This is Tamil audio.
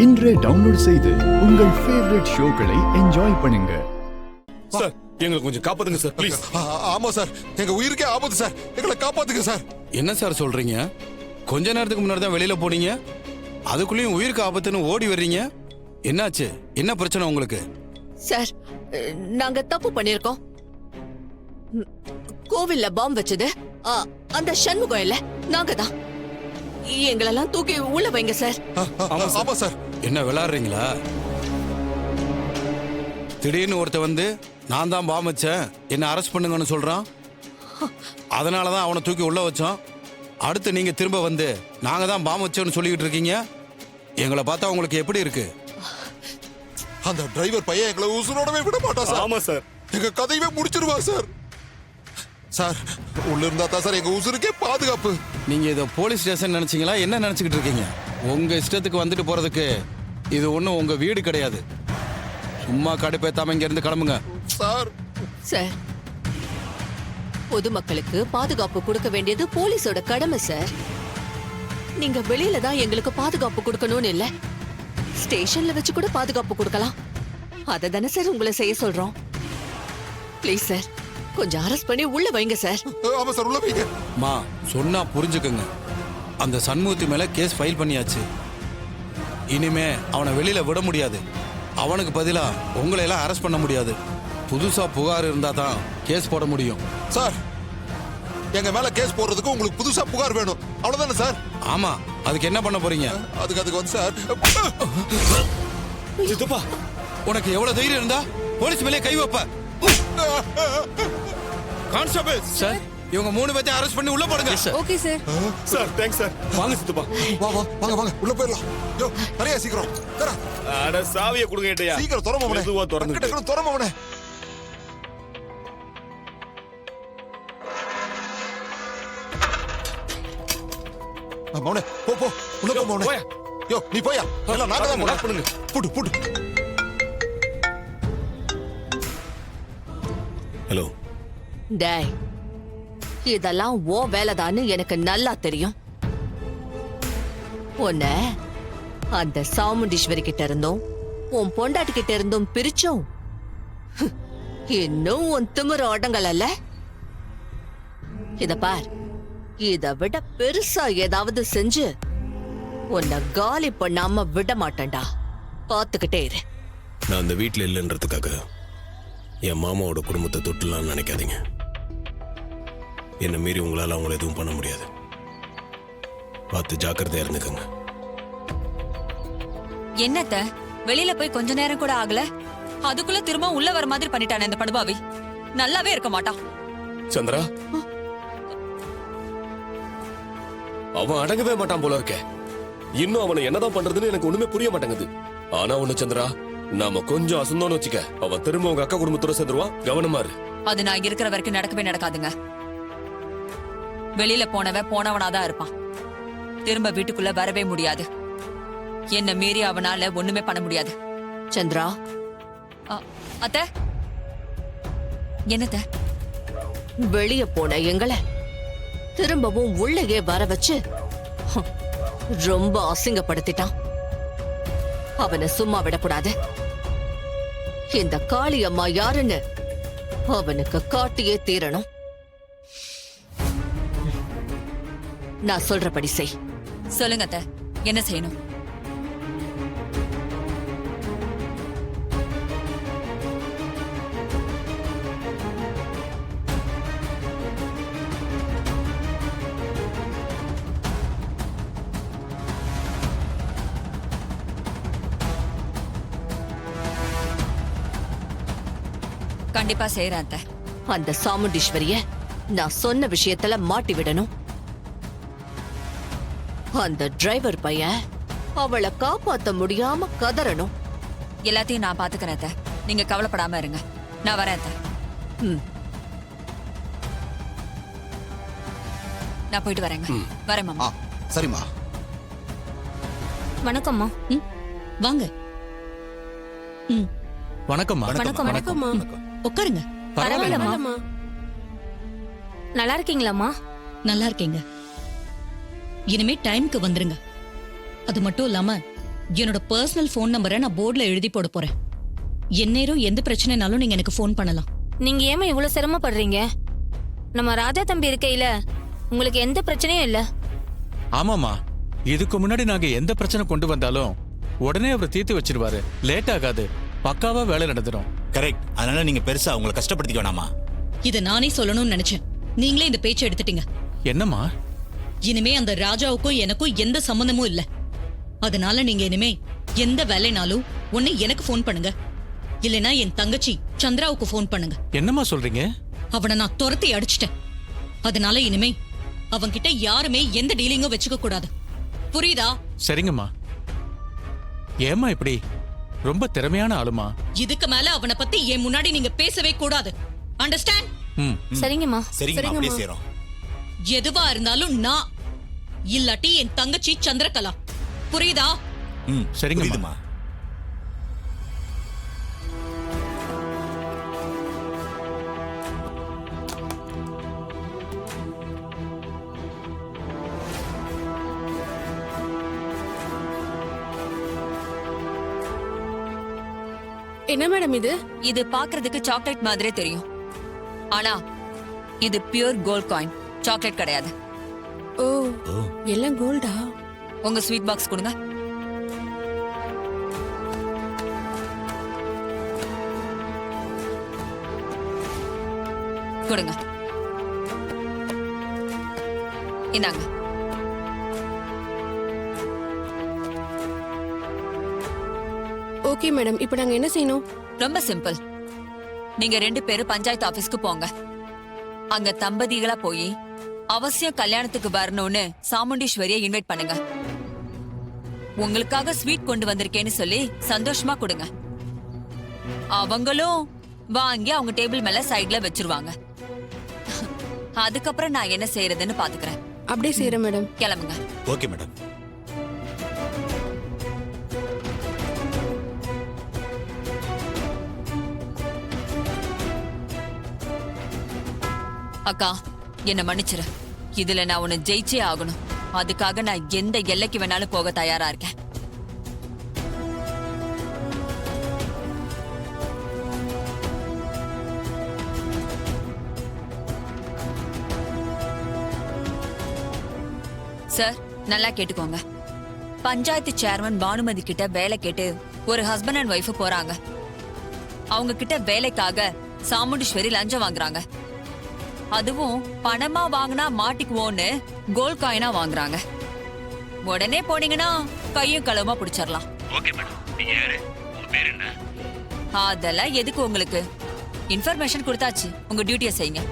இன்றே டவுன்லோட் செய்து உங்கள் ஃபேவரட் ஷோக்களை என்ஜாய் பண்ணுங்க. சார் எங்களுக்கு கொஞ்சம் காப்பாத்துங்க சார் ப்ளீஸ். ஆமா சார், எங்க உயிருக்கே ஆபத்து சார், எங்களை காப்பாத்துங்க சார். என்ன சார் சொல்றீங்க? கொஞ்ச நேரத்துக்கு முன்னாடி தான் வெளியில போனீங்க, அதுக்குள்ளேயும் உயிருக்கு ஆபத்துன்னு ஓடி வர்றீங்க. என்னாச்சு? என்ன பிரச்சனை உங்களுக்கு? சார், நாங்க தப்பு பண்ணிருக்கோம். கோவில்ல பாம்பு வச்சது அந்த சண்முகம் இல்ல, நாங்க தான். எங்களெல்லாம் தூக்கி உள்ள வைங்க சார். ஆமா சார். என்ன விளையாடுறீங்களா? திடீர்னு ஒருத்த வந்து நான் தான் பாம்பு வச்சேன், என்ன அரெஸ்ட் பண்ணுங்கன்னு சொல்றான். அதனாலதான் அவனை தூக்கி உள்ள வச்சோம். அடுத்து நீங்க திரும்ப வந்து நாங்க தான் பாம்பு வச்சோன்னு சொல்லிக்கிட்டு இருக்கீங்க. எங்களை பார்த்தா உங்களுக்கு எப்படி இருக்கு? அந்த டிரைவர் பையன் எங்களை உசுரோடவே விட மாட்டான் சார். ஆமா சார், எங்க கதையவே முடிச்சிருவா சார். சார், உள்ள இருந்தா தான் சார் எங்க உசுருக்கே பாதுகாப்பு. நீங்க இதை போலீஸ் ஸ்டேஷன் நினைச்சீங்களா? என்ன நினைச்சுக்கிட்டு இருக்கீங்க? உங்க இஷ்டத்துக்கு வந்துட்டு போறதுக்கு இது ஒண்ணும் உங்க வீடு கிடையாது. சும்மா கடுப்பேத்தாம இங்க இருந்து கிளம்புங்க. சார் சார், பொதுமக்களுக்கு பாதுகாப்பு கொடுக்க வேண்டியது போலீஸோட கடமை சார். நீங்க வெளியில தான் எங்களுக்கு பாதுகாப்பு கொடுக்கணும்னு இல்ல, ஸ்டேஷன்ல வச்சு கூட பாதுகாப்பு கொடுக்கலாம். அதை தானே சார் உங்களை செய்ய சொல்றோம். ப்ளீஸ் சார், கொஞ்சம் அரெஸ்ட் பண்ணி உள்ள வைங்க சார். ஆமா சார், உள்ள வைங்க. மா சொன்னா புரிஞ்சுக்கங்க. அந்த சண்முகத்து மேல கேஸ் ஃபைல் பண்ணியாச்சு. இனிமே அவனை வெளியில விட முடியாது. அவனுக்கு பதிலா உங்களை எல்லாம் அரெஸ்ட் பண்ண முடியாது. புதுசா புகார் இருந்தா தான் கேஸ் போட முடியும். சார், எங்க மேல கேஸ் போடுறதுக்கு உங்களுக்கு புதுசா புகார் வேணும், அவ்வளவுதானே சார்? ஆமா, அதுக்கு என்ன பண்ண போறீங்க? அதுக்கு வந்து சார். சித்தப்பா, உனக்கு எவ்வளவு தைரியம் இருந்தா போலீஸ் மேலே கை வைப்ப? கான்ஸ்டபிள் சார், இவங்க 3 பேத்தையும் அரெஸ்ட் பண்ணி உள்ள போடுங்க. Okay sir. Sir thanks sir. வாங்க சித்தப்பா. வாங்க உள்ள போயிடலாம். யோ, நிறைய சீக்கிரம் தர. அட சாவியை கொடுங்க ஏட்டையா. சீக்கிரம் திறமா அவனே. மெதுவா திறந்து. திறமா அவனே. மௌனே, போ உள்ள போ மௌனே. யோ, நீ போயா. எல்லாம் நாங்க தான் லாக் பண்ணுங்க. புடு. ஹலோ. டேய், இதெல்லாம் ஓ வேலைதான்னு எனக்கு நல்லா தெரியும். உன்ன அந்த சாமுண்டீஸ்வரி கிட்ட இருந்தும் உன் பொண்டாட்டி கிட்ட இருந்தும் பிரிச்சோம். இன்னும் உன் திமிரு அடங்கலல்ல. இத பார், இத விட பெருசா ஏதாவது செஞ்சு உன்னை காலி பண்ணாம விட மாட்டேன்டா. பாத்துக்கிட்டே இரு. நான் அந்த வீட்டில் இல்லைன்றதுக்காக என் மாமாவோட குடும்பத்தை தொட்டுலான்னு நினைக்காதீங்க. என்னை மீறி உங்களால் அவங்கள எதுவும் பண்ண முடியாது. பார்த்து ஜாக்கிரதையா இருந்துக்கங்க. என்னத்த வெளியில போய் கொஞ்ச நேரம் கூட ஆகல, அதுக்குள்ள திரும்ப உள்ள வர மாதிரி பண்ணிட்டானே இந்த படுபாவி. நல்லாவே இருக்க மாட்டான். சந்திரா, அவன் அடங்கவே மாட்டான் போல இருக்க. இன்னும் அவனை என்னதான் பண்றதுன்னு எனக்கு ஒண்ணுமே புரிய மாட்டேங்குது. ஆனா ஒண்ணு சந்திரா, நாம கொஞ்சம் அசந்தோன்னு வச்சுக்க, அவன் திரும்ப உங்க அக்கா குடும்பத்தோட சேர்ந்துருவான். கவனமா இரு. அது நான் இருக்கிற வரைக்கும் நடக்கவே நடக்காதுங்க. வெளியில போனவனாதான் இருப்பான். திரும்ப வீட்டுக்குள்ள வரவே முடியாது. என்ன மீறி அவனால ஒண்ணுமே பண்ண முடியாது. சந்திரா, அத்த என்னத்த வெளிய போன எங்களை திரும்பவும் உள்ளே வர வச்சு ரொம்ப அசிங்கப்படுத்திட்டான். அவனை சும்மா விடக்கூடாது. இந்த காளி அம்மா யாருன்னு அவனுக்கு காட்டியே தீரணும். நான் சொல்றபடி செய். சொல்லுங்க அத்த, என்ன செய்யணும்? கண்டிப்பா செய்யறேன் அத்த. அந்த சாமுண்டீஸ்வரிய நான் சொன்ன விஷயத்துல மாட்டி விடணும். அந்த டிரைவர் பையன் அவளை காப்பாத்த முடியாம கதறணும். எல்லாத்தையும் நான் பாத்துக்கிறேன் அத்த. நீங்க கவலைப்படாம இருங்க. நான் வரேன் அத்த. நான் போயிட்டு வரேங்க. வரேன் மாமா. சரிம்மா. வணக்கம்மா. வாங்க. வணக்கம்மா. வணக்கம்மா. உட்காருங்க. பரவாயில்லம்மா. நல்லா இருக்கீங்களாம்மா? நல்லா இருக்கீங்க. இனிமே டைம்க்கு வந்துருங்க. அது மட்டும் இல்லாம என்னோட பர்சனல் ஃபோன் நம்பரை நான் போர்டுல எழுதி போட போறேன். எந்நேரம் எந்த பிரச்சனைனாலும் நீங்க எனக்கு ஃபோன் பண்ணலாம். நீங்க ஏமா இவ்வளவு சிரமப்படுறீங்க? நம்ம ராஜா தம்பி இருக்கையில உங்களுக்கு எந்த பிரச்சனையும் இல்ல. ஆமாமா, இதுக்கு முன்னாடி நாங்க எந்த பிரச்சனை கொண்டு வந்தாலும் உடனே அவர் தீர்த்து வச்சிருவாரு. லேட் ஆகாது, பக்காவா வேலை நடந்துடும். கரெக்ட். அதனால நீங்க பெருசா உங்களை கஷ்டப்படுத்திக்க வேணாமா. இத நானே சொல்லணும்னு நினைச்சேன், நீங்களே இந்த பேச்சை எடுத்துட்டீங்க. என்னம்மா? இனிமே அந்த ராஜாவுக்கும் எனக்கும் எந்த சம்பந்தமும் இல்ல. அதனால நீங்க இனிமே எந்த வேலைனாலும் ஒண்ணு எனக்கு ஃபோன் பண்ணுங்க, இல்லனா என் தங்கச்சி சந்திராவுக்கு ஃபோன் பண்ணுங்க. என்னம்மா சொல்றீங்க? அவனை நான் துரத்தி அடிச்சிட்டேன். அதனால இனிமே அவன்கிட்ட யாருமே எந்த டீலிங்கும் வச்சுக்க கூடாது. புரியுதா? சரிங்கம்மா. ஏம்மா இப்படி? ரொம்ப திறமையான ஆளுமா. இதுக்கு மேல அவனை பத்தி என் முன்னாடி நீங்க பேசவே கூடாது. அண்டர்ஸ்டாண்ட்? ம். சரிங்கம்மா. சரிங்க, அப்படியே செய்றோம். எதுவா இருந்தாலும் நான், இல்லாட்டி என் தங்கச்சி சந்திரகலா. புரியுதா? ம், சரிங்கம்மா. புரியுதுமா. என்ன மேடம் இது? இது பாக்குறதுக்கு சாக்லேட் மாதிரியே தெரியும், ஆனா இது பியூர் கோல்ட் காயின், சாக்லேட் கிடையாது. ஓ, எல்லாம் கோல்டா? உங்க ஸ்வீட் பாக்ஸ் கொடுங்க. கொடுங்க, இந்தாங்க. ஓகே மேடம், இப்போ நாங்க என்ன செய்யணும்? ரொம்ப சிம்பிள். நீங்க 2 பேரும் பஞ்சாயத்து ஆபீஸ்க்கு போங்க. அங்க தம்பதிகளா போய் அவசியம் கல்யாணத்துக்கு வரணும்னு சாமுண்டீஸ்வரியை இன்வைட் பண்ணுங்க. உங்களுக்காக ஸ்வீட் கொண்டு வந்திருக்கேன்னு சொல்லி சந்தோஷமா கொடுங்க. அவங்களும் வாங்கி அவங்க டேபிள் மேல சைடுல வச்சிருவாங்க. அதுக்கப்புறம் நான் என்ன செய்யறதுன்னு பாத்துக்கிறேன். அப்படியே செய்யறேன் மேடம். கிளம்புங்க. Okay madam. அக்கா, என்ன மன்னிச்சிரு. இதுல நான் உன்னை ஜெயிச்சே ஆகணும். அதுக்காக நான் எந்த எல்லைக்கு வேணாலும் போக தயாரா இருக்கேன். சார், நல்லா கேட்டுக்கோங்க. பஞ்சாயத்து சேர்மன் பானுமதி கிட்ட வேலை கேட்டு ஒரு ஹஸ்பண்ட் அண்ட் ஒய்ஃப் போறாங்க. அவங்க கிட்ட வேலைக்காக சாமுண்டீஸ்வரி லஞ்சம் வாங்குறாங்க. அதுவும் பணமா வாங்கினா மாட்டிக்குவோன்னு கோல்ட் காயினா வாங்குறாங்க. உடனே போனீங்கன்னா கையும் களவுமா பிடிச்சிடலாம். அதெல்லாம் எதுக்கு உங்களுக்கு? இன்ஃபர்மேஷன் கொடுத்தாச்சு, உங்க டியூட்டியை செய்யுங்க.